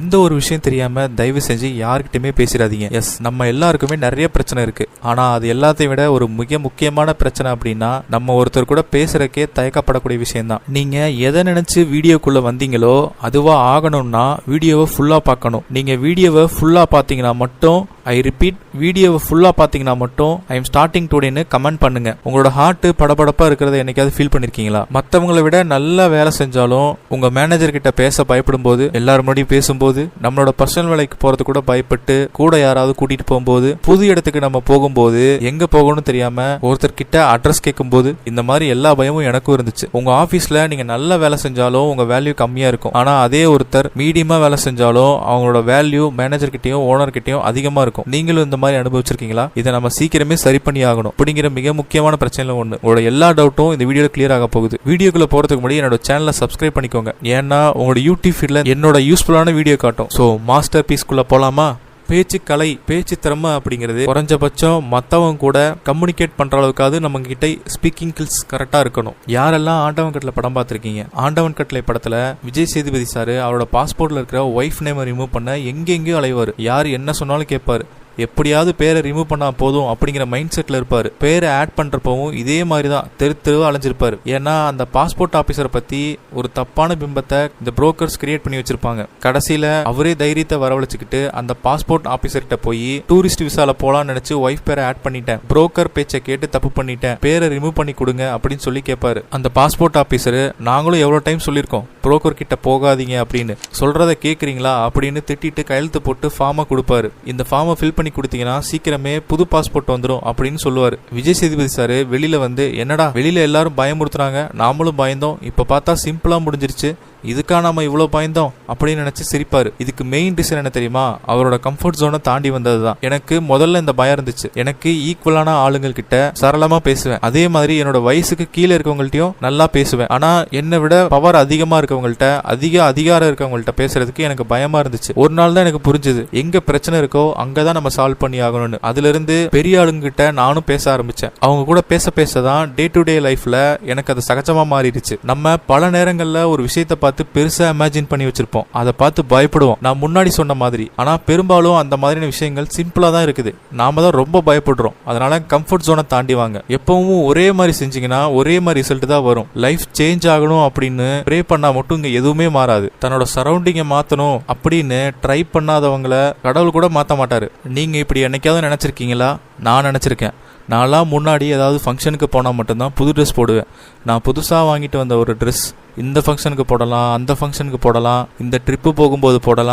இந்த ஒரு விஷயம் தெரியாம தயவு செஞ்சு யார்கிட்டயுமே பேசிடாதீங்க. எஸ், நம்ம எல்லாருக்குமே நிறைய பிரச்சனை இருக்கு. ஆனா அது எல்லாத்தையும் விட ஒரு மிக முக்கியமான பிரச்சனை அப்படின்னா நம்ம ஒருத்தர் கூட பேசுறதுக்கே தயக்கப்படக்கூடிய விஷயம் தான். நீங்க எதை நினைச்சு வீடியோக்குள்ள வந்தீங்களோ அதுவா ஆகணும்னா வீடியோவை ஃபுல்லா பார்க்கணும். நீங்க வீடியோவை ஃபுல்லா பாத்தீங்கன்னா மட்டும், ஐ ரிப்பீட், வீடியோவை ஃபுல்லா பாத்தீங்கன்னா மட்டும் ஐ எம் ஸ்டார்டிங் டுடேன்னு கமெண்ட் பண்ணுங்க. உங்களோட ஹார்ட் படபடப்பா இருக்கிறத என்னைக்காவது ஃபீல் பண்ணிருக்கீங்களா? மற்றவங்களை விட நல்லா வேலை செஞ்சாலும் உங்க மேனேஜர் கிட்ட பேச பயப்படும் போது, எல்லாரும் முன்னாடியும் பேசும்போது, நம்மளோட பர்சனல் வேலைக்கு போறது கூட பயப்பட்டு கூட யாராவது கூட்டிட்டு போகும்போது, புது இடத்துக்கு நம்ம போகும்போது எங்க போகணும்னு தெரியாம ஒருத்தர் கிட்ட அட்ரஸ் கேட்கும் போது, இந்த மாதிரி எல்லா பயமும் எனக்கும் இருந்துச்சு. உங்க ஆபீஸ்ல நீங்க நல்ல வேலை செஞ்சாலும் உங்க வேல்யூ கம்மியா இருக்கும். ஆனா அதே ஒருத்தர் மீடியமா வேலை செஞ்சாலும் அவங்களோட வேல்யூ மேனேஜர் கிட்டயும் ஓனர் கிட்டயும் அதிகமா இருக்கும். நீங்களும் இந்த மாதிரி அனுபவிச்சிருக்கீங்களா? இதை நம்ம சீக்கிரமே சரி பண்ணி ஆகணும் அப்படிங்கிற மிக முக்கியமான பிரச்சனை ஒண்ணு. உங்களோட எல்லா டவுட்டும் இந்த வீடியோல கிளியர் ஆக போகுது. வீடியோக்குள்ள போறதுக்கு முன்னாடி என்னோட சேனலை சப்ஸ்கிரைப் பண்ணிக்கோங்க. ஏன்னா உங்களோட யூடியூப் ஃபீல்ட்ல என்னோட யூஸ்ஃபுல்லான வீடியோ காட்டும். சோ மாஸ்டர் பீஸ்க்குள்ள போலாமா? பேச்சு கலை, பேச்சு திறமை அப்படிங்கிறது குறைஞ்சபட்சம் மற்றவங்க கூட கம்யூனிகேட் பண்ற அளவுக்காவது நம்ம கிட்ட ஸ்பீக்கிங் ஸ்கில்ஸ் கரெக்டா இருக்கணும். யாரெல்லாம் ஆண்டவன் கட்டளை படம் பார்த்திருக்கீங்க? ஆண்டவன் கட்டளை படத்துல விஜய் சேதுபதி சார் அவரோட பாஸ்போர்ட்ல இருக்கிற ஒய்ஃப் நேம் ரிமூவ் பண்ண எங்கெங்கயோ அலைவாரு. யார் என்ன சொன்னாலும் கேட்பாரு. எப்படியாவது பேரை ரிமூவ் பண்ணா போதும் அப்படிங்கிற மைண்ட் செட்ல இருப்பாரு. பேரை ஆட் பண்றப்பவும் இதே மாதிரி தான் தெருவா அலைஞ்சிருப்பாரு. ஏன்னா அந்த பாஸ்போர்ட் ஆபீசரை பத்தி ஒரு தப்பான பிம்பத்தை இந்த புரோக்கர்ஸ் கிரியேட் பண்ணி வச்சிருப்பாங்க. கடைசியில அவரே தைரியத்தை வரவழைச்சுக்கிட்டு அந்த பாஸ்போர்ட் ஆபீசர் கிட்ட போய் டூரிஸ்ட் விசால போலான்னு நினைச்சு ஒய்ஃப் பேரை ஆட் பண்ணிட்டேன், புரோக்கர் பேச்சை கேட்டு தப்பு பண்ணிட்டேன், பேரை ரிமூவ் பண்ணி கொடுங்க அப்படின்னு சொல்லி கேட்பாரு. அந்த பாஸ்போர்ட் ஆபீசர், நாங்களும் எவ்வளவு டைம் சொல்லியிருக்கோம் புரோக்கர் கிட்ட போகாதீங்க அப்படின்னு, சொல்றத கேக்குறீங்களா அப்படின்னு திட்டிட்டு கையெழுத்து போட்டு ஃபார்மை கொடுப்பாரு. இந்த ஃபார்மை ஃபில் பண்ணி கொடுத்தீங்கன்னா சீக்கிரமே புது பாஸ்போர்ட் வந்துடும் அப்படின்னு சொல்லுவாரு. விஜய் சேதுபதி சார் வெளியில வந்து, என்னடா வெளியில எல்லாரும் பயமுறுத்துறாங்க, நாமளும் பயந்தோம், இப்ப பார்த்தா சிம்பிளா முடிஞ்சிருச்சு, இதுக்கா நம்ம இவ்வளவு பயந்தோம் அப்படின்னு நினைச்சு சிரிப்பாரு. இதுக்கு மெயின் ரீசன் என்ன தெரியுமா? அவரோட கம்ஃபர்ட் ஜோனை தாண்டி வந்ததுதான். எனக்கு முதல்ல இந்த பயம் இருந்துச்சு. எனக்கு ஈக்குவலான ஆளுங்க கிட்ட சரளமா பேசுவேன், அதே மாதிரி என்னோட வயசுக்கு கீழே இருக்கவங்கள்ட்டையும் நல்லா பேசுவேன். ஆனா என்னை விட பவர் அதிகமா இருக்கவங்கள்ட்ட, அதிகாரம் இருக்கவங்கள்ட்ட பேசுறதுக்கு எனக்கு பயமா இருந்துச்சு. ஒரு நாள் தான் எனக்கு புரிஞ்சது, எங்க பிரச்சனை இருக்கோ அங்கதான் நம்ம சால்வ் பண்ணி ஆகணும்னு. அதுல இருந்து பெரிய ஆளுங்க கிட்ட நானும் பேச ஆரம்பிச்சேன். அவங்க கூட பேசதான் டே டு டே லைஃப்ல எனக்கு அது சகஜமா மாறிடுச்சு. நம்ம பல நேரங்கள்ல ஒரு விஷயத்தை பார்த்து பெருசா இமேஜின் பண்ணி வச்சிருப்போம், அதை பார்த்து பயப்படுவோம், நான் முன்னாடி சொன்ன மாதிரி. ஆனா பெரும்பாலும் அந்த மாதிரியான விஷயங்கள் சிம்பிளா தான் இருக்குது, நாம தான் ரொம்ப பயப்படுறோம். அதனால கம்ஃபர்ட் ஜோனை தாண்டி வாங்க. எப்பவும் ஒரே மாதிரி செஞ்சீங்கன்னா ஒரே மாதிரி ரிசல்ட் தான் வரும். லைஃப் சேஞ்ச் ஆகணும் அப்படின்னு ப்ரே பண்ணா மட்டும் இங்க எதுவுமே மாறாது. தன்னோட சரௌண்டிங்கை மாத்தணும் அப்படின்னு ட்ரை பண்ணாதவங்களை கடவுள் கூட மாத்த மாட்டாரு. நீங்க இப்படி என்னைக்காவது நினைச்சிருக்கீங்களா? நான் நினைச்சிருக்கேன். நான்லாம் முன்னாடி ஏதாவது ஃபங்க்ஷனுக்கு போனால் மட்டும்தான் புது ட்ரெஸ் போடுவேன். நான் புதுசாக வாங்கிட்டு வந்த ஒரு ட்ரெஸ் இந்த ஃபங்க்ஷனுக்கு போடலாம், அந்த ஃபங்க்ஷனுக்கு போடலாம், இந்த ட்ரிப்பு போகும்போது போடலாம்,